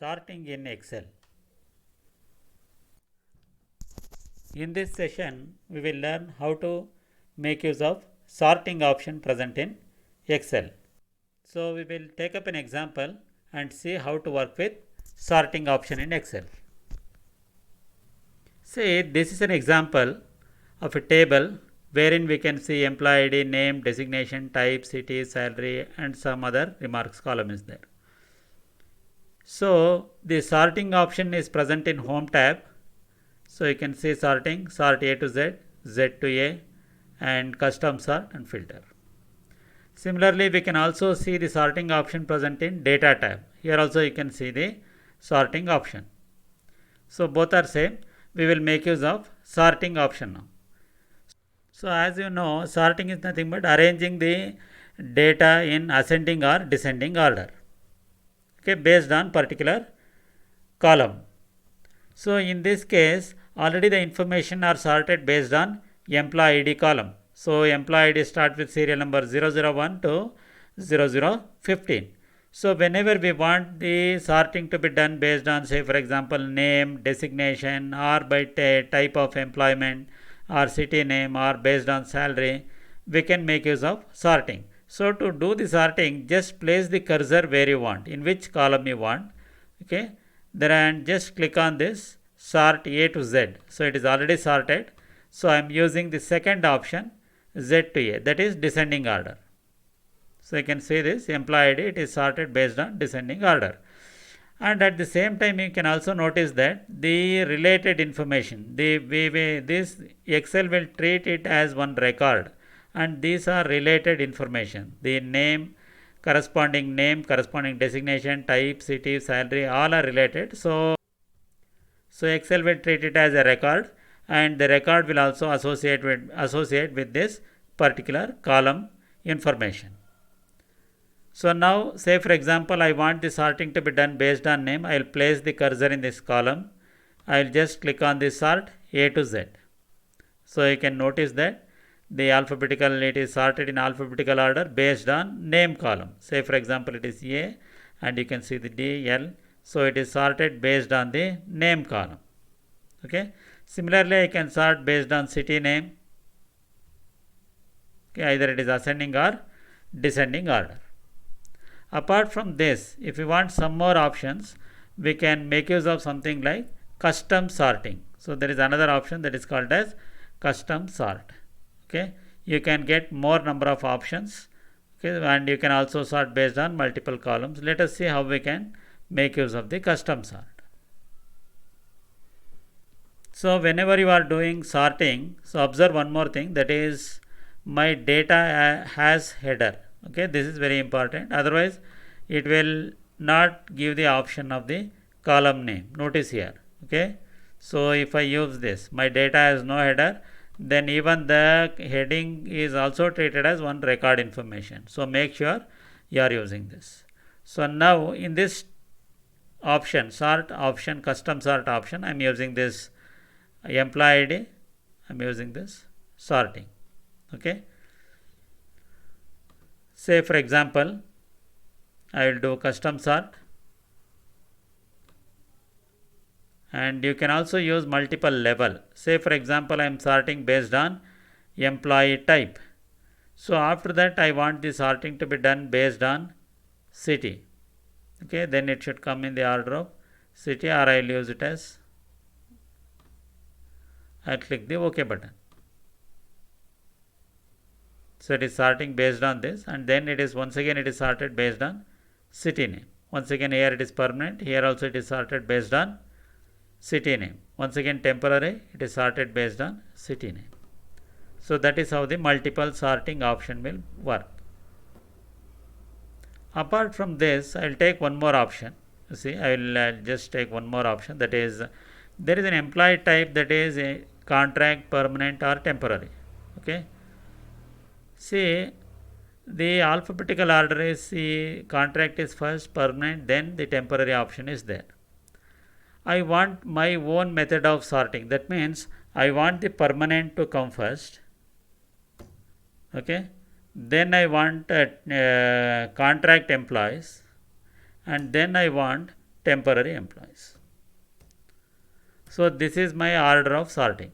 Sorting in Excel. In this session, we will learn how to make use of sorting option present in Excel. So we will take up an example and see how to work with sorting option in Excel. Say this is an example of a table wherein we can see employee ID, name, designation, type, city, salary and some other remarks column is there. So the sorting option is present in home tab. So you can see sorting, sort A to Z, Z to A and custom sort and filter. Similarly, we can also see the sorting option present in data tab. Here also you can see the sorting option. So both are same. We will make use of sorting option now. So as you know, sorting is nothing but arranging the data in ascending or descending order, okay, based on particular column. So in this case, already the information are sorted based on employee ID column. So employee ID starts with serial number 001 to 0015. So whenever we want the sorting to be done based on, say for example, name, designation or by type of employment or city name or based on salary, we can make use of sorting. So to do the sorting, just place the cursor where you want, in which column you want, okay. Then just click on this sort A to Z. So it is already sorted. So I am using the second option Z to A, that is descending order. So you can see this employee ID, it is sorted based on descending order. And at the same time you can also notice that the related information, this Excel will treat it as one record and these are related information. The name, corresponding designation, type, city, salary, all are related. So Excel will treat it as a record and the record will also associate with this particular column information. So now say for example I want the sorting to be done based on name. I will place the cursor in this column. I will just click on this sort A to Z. So you can notice that the alphabetical, it is sorted in alphabetical order based on name column. Say for example it is A and you can see the D, L. So it is sorted based on the name column. Okay. Similarly I can sort based on city name. Okay, either it is ascending or descending order. Apart from this, if you want some more options, we can make use of something like custom sorting. So there is another option that is called as custom sort. Okay, you can get more number of options, okay, and you can also sort based on multiple columns. Let us see how we can make use of the custom sort. So whenever you are doing sorting, so observe one more thing, that is my data has header. Okay, this is very important, otherwise it will not give the option of the column name. Notice here. Okay, so if I use this, my data has no header, then even the heading is also treated as one record information. So make sure you are using this. So now in this option, sort option, custom sort option, I am using this employee ID, I am using this sorting. Okay, say for example I will do custom sort, and you can also use multiple level. Say for example I am sorting based on employee type. So after that I want the sorting to be done based on city. Okay, then it should come in the order of city, or I will use it as, I will click the OK button. So it is sorting based on this, and then it is once again it is sorted based on city name. Once again here it is permanent, here also it is sorted based on city name. Once again temporary, it is sorted based on city name. So that is how the multiple sorting option will work. Apart from this, I will take one more option. You see, I will just take one more option, that is there is an employee type, that is a contract, permanent or temporary. Okay. See, the alphabetical order is, the contract is first, permanent, then the temporary option is there. I want my own method of sorting. That means I want the permanent to come first. Okay. Then I want contract employees, and then I want temporary employees. So this is my order of sorting.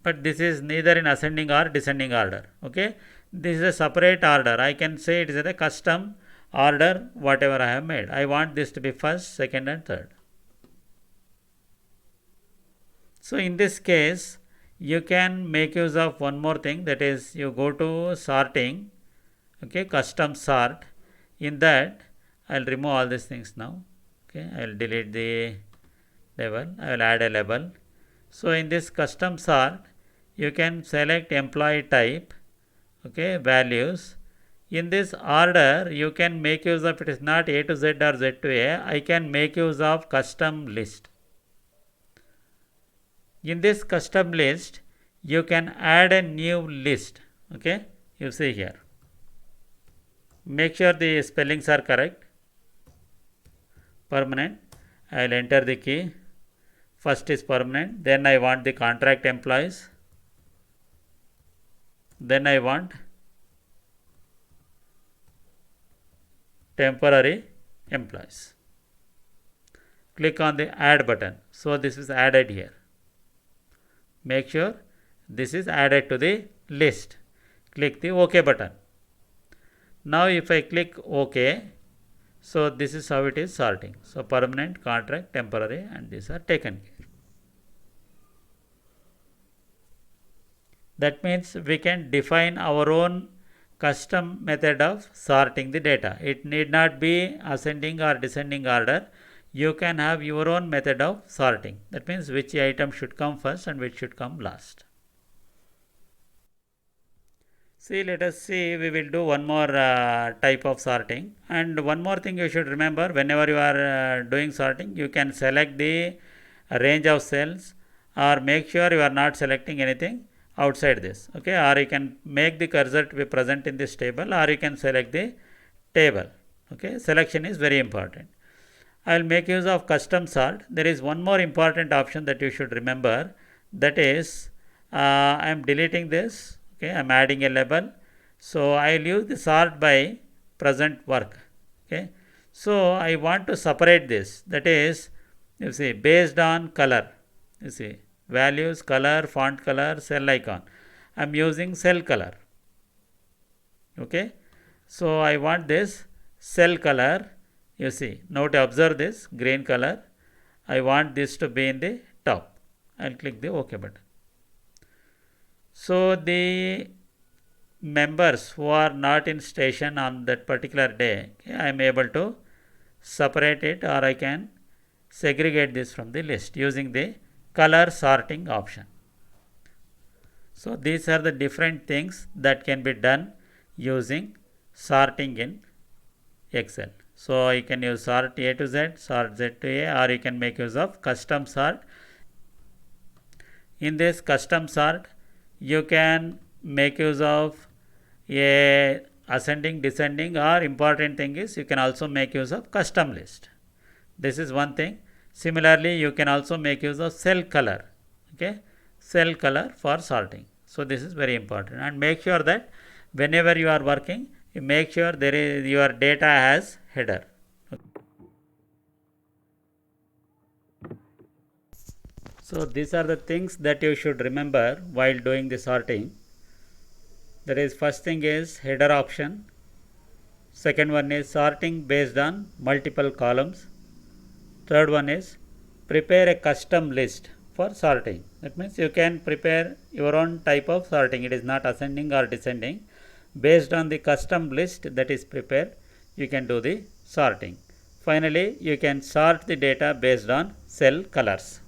But this is neither in ascending or descending order. Okay, this is a separate order. I can say it is a custom order whatever I have made. I want this to be first, second and third. So in this case you can make use of one more thing, that is you go to sorting, okay, custom sort. In that I will remove all these things now. Okay, I will delete the label, I will add a label. So in this custom sort you can select employee type, okay, values. In this order you can make use of, it is not A to Z or Z to A, I can make use of custom list. In this custom list you can add a new list. Okay, you see here, make sure the spellings are correct. Permanent, I will enter the key. First is permanent, then I want the contract employees, then I want temporary employees. Click on the add button. So this is added here. Make sure this is added to the list. Click the OK button. Now if I click OK, so this is how it is sorting. So permanent, contract, temporary, and these are taken care. That means we can define our own custom method of sorting the data. It need not be ascending or descending order. You can have your own method of sorting. That means which item should come first and which should come last. See, let us see, we will do one more type of sorting. And one more thing you should remember, whenever you are doing sorting, you can select the range of cells, or make sure you are not selecting anything outside this. Okay, or you can make the cursor to be present in this table, or you can select the table. Okay, selection is very important. I will make use of custom sort. There is one more important option that you should remember, that is I am deleting this. Okay, I am adding a label. So I will use the sort by present work. Okay, so I want to separate this, that is, you see, based on color. You see, values, color, font color, cell icon. I am using cell color. Okay, so I want this cell color. You see, now to observe this green color, I want this to be in the top. I will click the OK button. So the members who are not in station on that particular day, okay, I am able to separate it, or I can segregate this from the list using the color sorting option. So these are the different things that can be done using sorting in Excel. So you can use sort A to Z, sort Z to A, or you can make use of custom sort. In this custom sort, you can make use of a ascending, descending, or important thing is you can also make use of custom list. This is one thing. Similarly, you can also make use of cell color. Okay, cell color for sorting. So this is very important, and make sure that whenever you are working, you make sure there is your data has header. So these are the things that you should remember while doing the sorting. That is, first thing is header option. Second one is sorting based on multiple columns. Third one is prepare a custom list for sorting. That means you can prepare your own type of sorting. It is not ascending or descending. Based on the custom list that is prepared, you can do the sorting. Finally, you can sort the data based on cell colors.